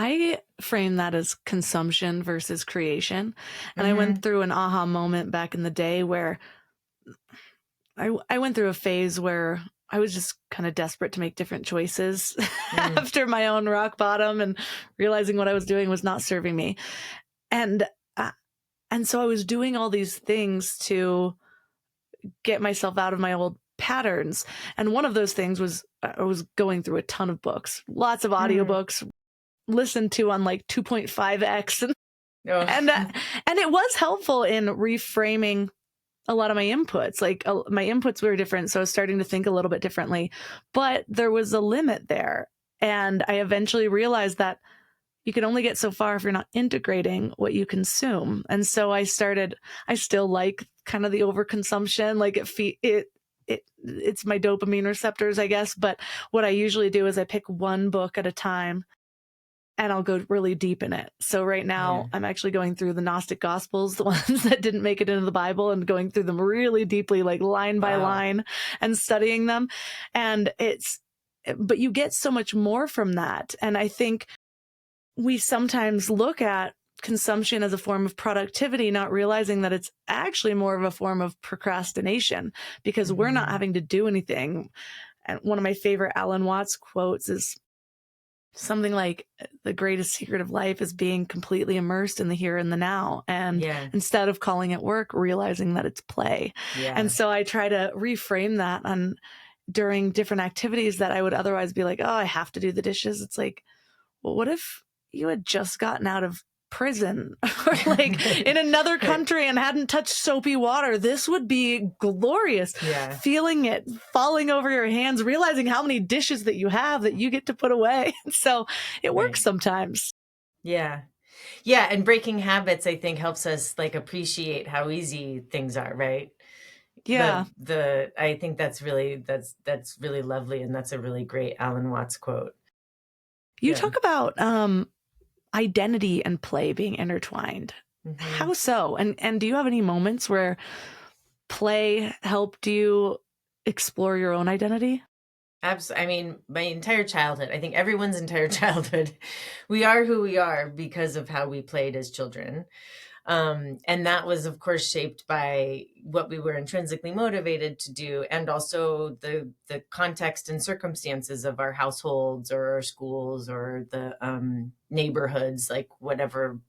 I frame that as consumption versus creation. And I went Mm-hmm. through an aha moment back in the day where I went through a phase where I was just kind of desperate to make different choices Mm. after my own rock bottom and realizing what I was doing was not serving me. And uh, and so I was doing all these things to get myself out of my old patterns. And one of those things was I was going through a ton of books, lots of Mm. audiobooks, listened to on like 2.5x Oh. and and it was helpful in reframing a lot of my inputs. Like my inputs were different, so I was starting to think a little bit differently, but there was a limit there. And I eventually realized that you can only get so far if you're not integrating what you consume. And so I still like kind of the overconsumption, like it's my dopamine receptors, I guess. But what I usually do is I pick one book at a time and I'll go really deep in it. So right Yeah. now I'm actually going through the Gnostic Gospels, the ones that didn't make it into the Bible, and going through them really deeply, like line by Wow. line, and studying them. And but you get so much more from that. And I think we sometimes look at consumption as a form of productivity, not realizing that it's actually more of a form of procrastination because we're not Mm-hmm. having to do anything. And one of my favorite Alan Watts quotes is something like, the greatest secret of life is being completely immersed in the here and the now. And Yeah. instead of calling it work, realizing that it's play. And Yeah. so I try to reframe that on during different activities that I would otherwise be like, oh, I have to do the dishes. It's like, well, what if you had just gotten out of prison or like Right. in another Right. country and hadn't touched soapy water? This would be glorious. Yeah. Feeling it falling over your hands, realizing how many dishes that you have that you get to put away. So it Right. works sometimes. Yeah. Yeah, and breaking habits, I think, helps us like appreciate how easy things are, right? Yeah. I think that's really lovely, and that's a really great Alan Watts quote. You Yeah. talk about identity and play being intertwined. Hmm. How so? And do you have any moments where play helped you explore your own identity? I mean, my entire childhood, I think everyone's entire childhood, we are who we are because of how we played as children. And that was, of course, shaped by what we were intrinsically motivated to do, and also the context and circumstances of our households or our schools or the neighborhoods, like whatever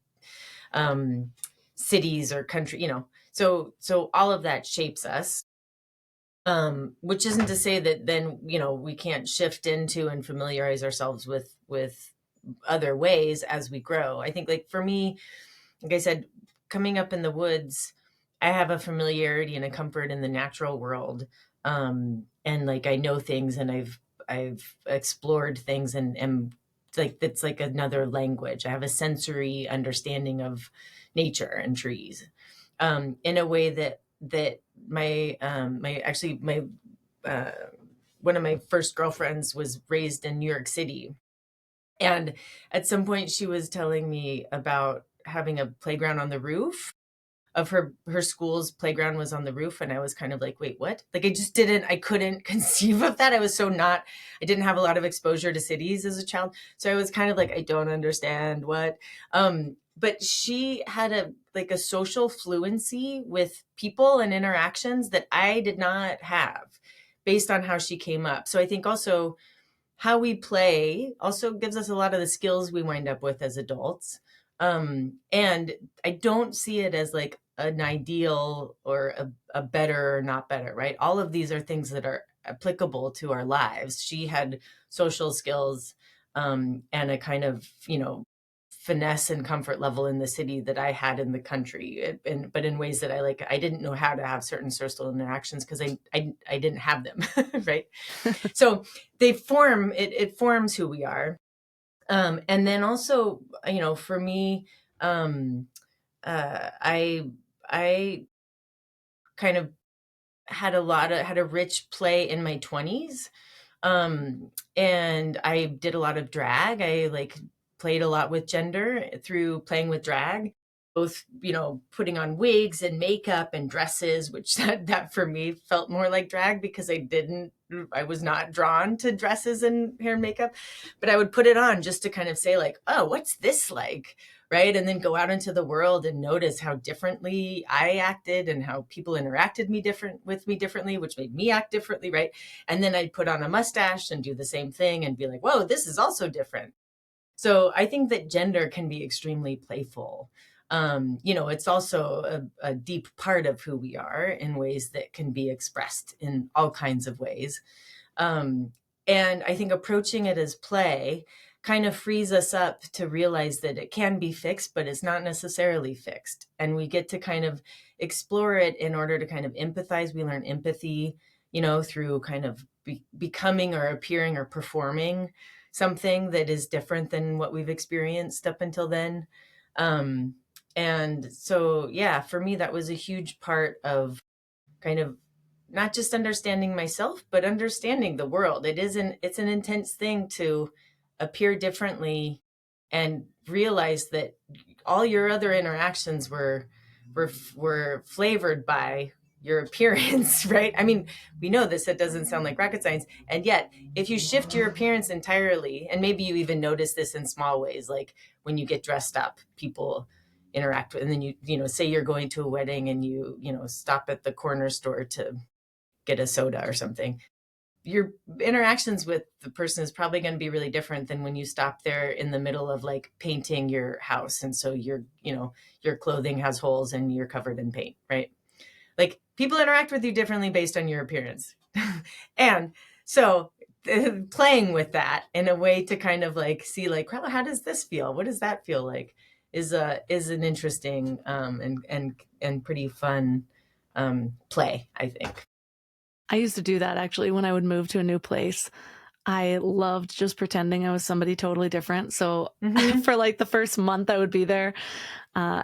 um, cities or country, So all of that shapes us. Which isn't to say that then we can't shift into and familiarize ourselves with other ways as we grow. I think, like for me, like I said, coming up in the woods, I have a familiarity and a comfort in the natural world. And like I know things, and I've explored things, and like it's like another language. I have a sensory understanding of nature and trees, in a way that my uh, one of my first girlfriends was raised in New York City, and at some point she was telling me about having a playground on the roof of her school's playground was on the roof, and I was kind of like, wait, what? Like I couldn't conceive of that. I didn't have a lot of exposure to cities as a child, so I was kind of like, I don't understand what. But she had a social fluency with people and interactions that I did not have, based on how she came up. So I think also how we play also gives us a lot of the skills we wind up with as adults. And I don't see it as like an ideal or a better or not better, right? All of these are things that are applicable to our lives. She had social skills, and a kind of, finesse and comfort level in the city that I had in the country, but in ways that I didn't know how to have certain social interactions because I didn't have them, right? So it forms who we are. And then also, for me, um I kind of had a rich play in my 20s. And I did a lot of drag. I like played a lot with gender through playing with drag, both, putting on wigs and makeup and dresses, which that for me felt more like drag because I didn't I was not drawn to dresses and hair and makeup, but I would put it on just to kind of say like, oh, what's this like? Right. And then go out into the world and notice how differently I acted and how people interacted with me differently, which made me act differently. Right. And then I'd put on a mustache and do the same thing and be like, whoa, this is also different. So I think that gender can be extremely playful. It's also a deep part of who we are in ways that can be expressed in all kinds of ways. Um, and I think approaching it as play kind of frees us up to realize that it can be fixed, but it's not necessarily fixed. And we get to kind of explore it in order to kind of empathize. We learn empathy, through kind of becoming or appearing or performing something that is different than what we've experienced up until then. Um, and so, yeah, for me, that was a huge part of kind of not just understanding myself, but understanding the world. It's an intense thing to appear differently and realize that all your other interactions were flavored by your appearance, right? I mean, we know this, it doesn't sound like rocket science. And yet, if you shift your appearance entirely, and maybe you even notice this in small ways, like when you get dressed up, people interact with, and then say you're going to a wedding and you stop at the corner store to get a soda or something. Your interactions with the person is probably going to be really different than when you stop there in the middle of like painting your house. And so your clothing has holes and you're covered in paint, right? Like people interact with you differently based on your appearance. And so playing with that in a way to kind of like see like, well, how does this feel? What does that feel like? Is an interesting and pretty fun play, I think. I used to do that actually when I would move to a new place. I loved just pretending I was somebody totally different. So for like the first month I would be there,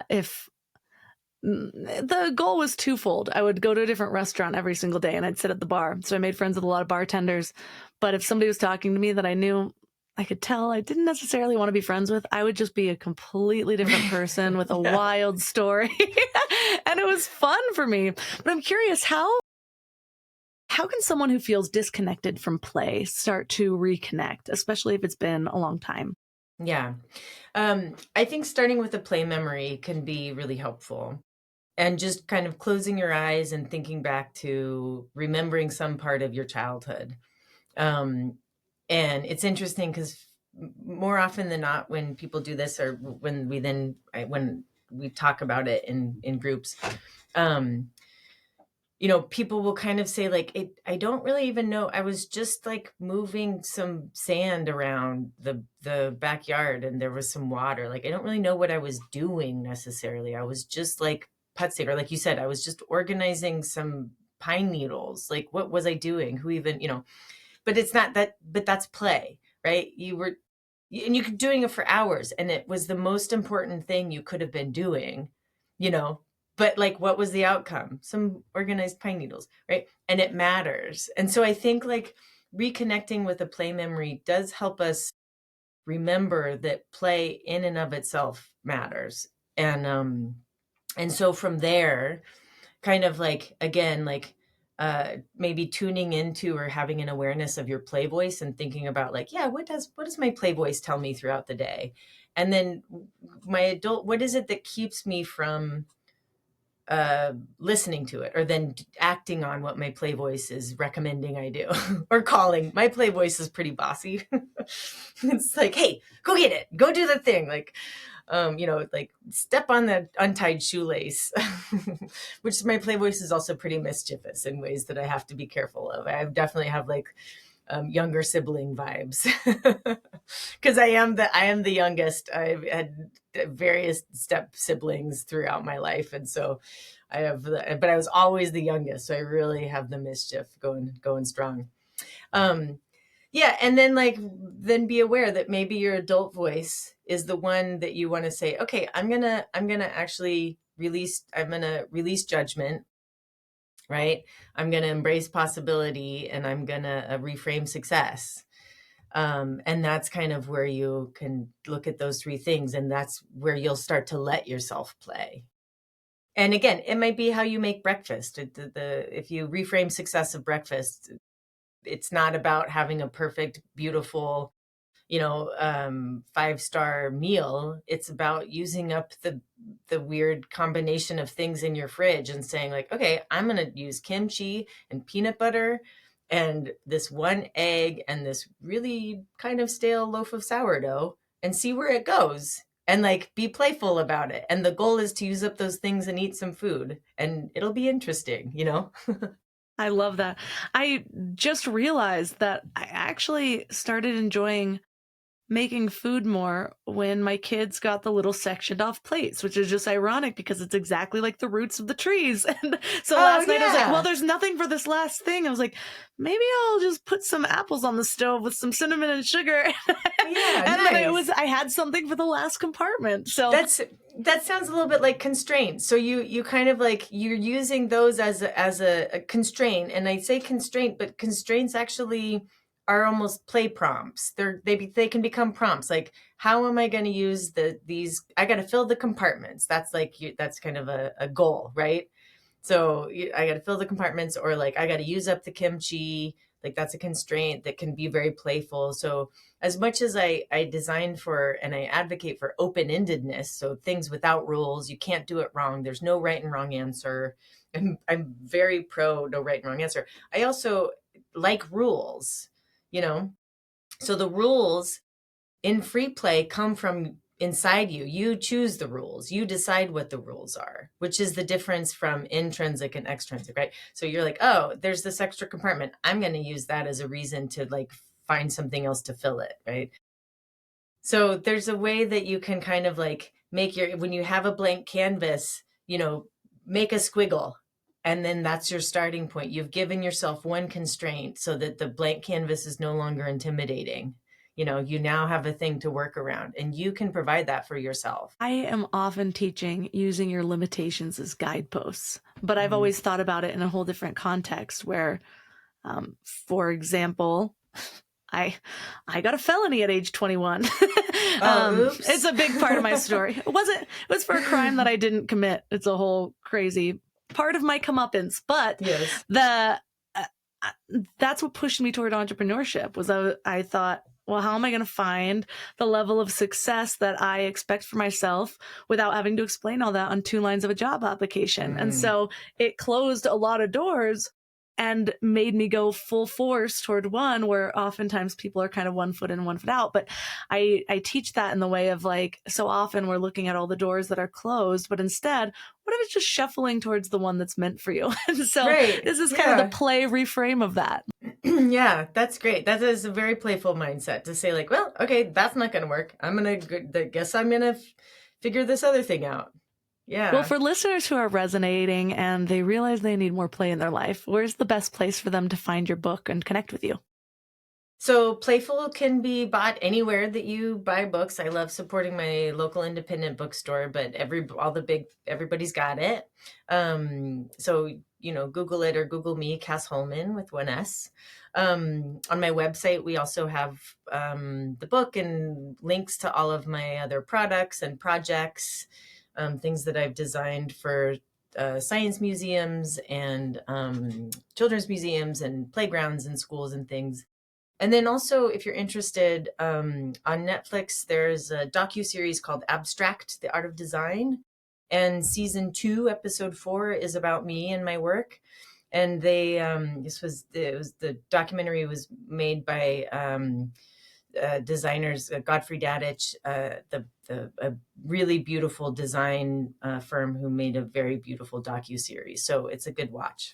if the goal was twofold, I would go to a different restaurant every single day and I'd sit at the bar. So I made friends with a lot of bartenders. But if somebody was talking to me that I knew I could tell I didn't necessarily want to be friends with, I would just be a completely different person with a wild story. And it was fun for me. But I'm curious, how can someone who feels disconnected from play start to reconnect, especially if it's been a long time? Yeah. I think starting with a play memory can be really helpful. And just kind of closing your eyes and thinking back to remembering some part of your childhood. Um, and it's interesting because more often than not, when people do this or when we talk about it in groups, um, people will kind of say like, I don't really even know. I was just like moving some sand around the backyard and there was some water. Like, I don't really know what I was doing necessarily. I was just like putzing, or like you said, I was just organizing some pine needles. Like, what was I doing? Who even, but it's not that, but that's play, right? And you could doing it for hours and it was the most important thing you could have been doing, you know, but like, what was the outcome? Some organized pine needles, right? And it matters. And so I think like reconnecting with a play memory does help us remember that play in and of itself matters. And so from there, kind of like, again, like maybe tuning into or having an awareness of your play voice and thinking about like, yeah, what does my play voice tell me throughout the day? And then what is it that keeps me from listening to it or then acting on what my play voice is recommending I do or calling. My play voice is pretty bossy. It's like, hey, go get it, go do the thing, like like step on the untied shoelace. Which my play voice is also pretty mischievous in ways that I have to be careful of. I definitely have like younger sibling vibes because I am the youngest. I've had various step siblings throughout my life, and so but I was always the youngest, so I really have the mischief going strong. Um, yeah, and then be aware that maybe your adult voice is the one that you want to say, okay, I'm gonna actually release judgment, right? I'm going to embrace possibility and I'm going to reframe success. And that's kind of where you can look at those three things. And that's where you'll start to let yourself play. And again, it might be how you make breakfast. If you reframe success of breakfast, it's not about having a perfect, beautiful, 5-star meal. It's about using up the weird combination of things in your fridge and saying like, okay, I'm going to use kimchi and peanut butter and this one egg and this really kind of stale loaf of sourdough and see where it goes and like be playful about it. And the goal is to use up those things and eat some food and it'll be interesting. I love that. I just realized that I actually started enjoying making food more when my kids got the little sectioned off plates, which is just ironic because it's exactly like the roots of the trees. And so Oh last night I was like, well, yeah. there's nothing for this last thing. I was like, maybe I'll just put some apples on the stove with some cinnamon and sugar. Yeah, And then nice. I had something for the last compartment. So That sounds a little bit like constraints. So you kind of like you're using those as a constraint, and I say constraint, but constraints actually are almost play prompts. They can become prompts. Like, how am I going to use these? I got to fill the compartments. That's like that's kind of a goal, right? So I got to fill the compartments, or like I got to use up the kimchi. Like that's a constraint that can be very playful. So as much as I design for and I advocate for open-endedness, so things without rules, you can't do it wrong. There's no right and wrong answer. I'm very pro no right and wrong answer. I also like rules, you know. So the rules in free play come from inside you. You choose the rules. You decide what the rules are, which is the difference from intrinsic and extrinsic, right? So you're like, oh, there's this extra compartment. I'm going to use that as a reason to like find something else to fill it, right? So there's a way that you can kind of like make when you have a blank canvas, make a squiggle. And then that's your starting point. You've given yourself one constraint so that the blank canvas is no longer intimidating. You now have a thing to work around and you can provide that for yourself. I am often teaching using your limitations as guideposts, but I've Mhm. always thought about it in a whole different context where, for example, I I got a felony at age 21. Oh, It's oops. a big part of my story. It was for a crime that I didn't commit. It's a whole crazy part of my comeuppance, but Yes. the uh, uh, that's what pushed me toward entrepreneurship was I thought, well, how am I going to find the level of success that I expect for myself without having to explain all that on 2 lines of a job application? And Mm. so it closed a lot of doors and made me go full force toward one where oftentimes people are kind of 1 foot in, 1 foot out. But I teach that in the way of like, so often we're looking at all the doors that are closed, but instead, what if it's just shuffling towards the one that's meant for you? And so Right. this is kind of the Yeah. play reframe of that. Yeah, that's great. That is a very playful mindset to say like, well, okay, that's not going to work. Guess I'm going to figure this other thing out. Well, Yeah. for listeners who are resonating and they realize they need more play in their life, where's the best place for them to find your book and connect with you? So Playful can be bought anywhere that you buy books. I love supporting my local independent bookstore, but everybody's got it. So Google it or Google me, Cas Holman with one S. On my website, we also have the book and links to all of my other products and projects, things that I've designed for science museums and children's museums and playgrounds and schools and things. And then also, if you're interested, on Netflix, there's a docu-series called Abstract, The Art of Design. And season 2, episode 4 is about me and my work. And the documentary was made by designers, Godfrey Dadich, a really beautiful design firm who made a very beautiful docu-series. So it's a good watch.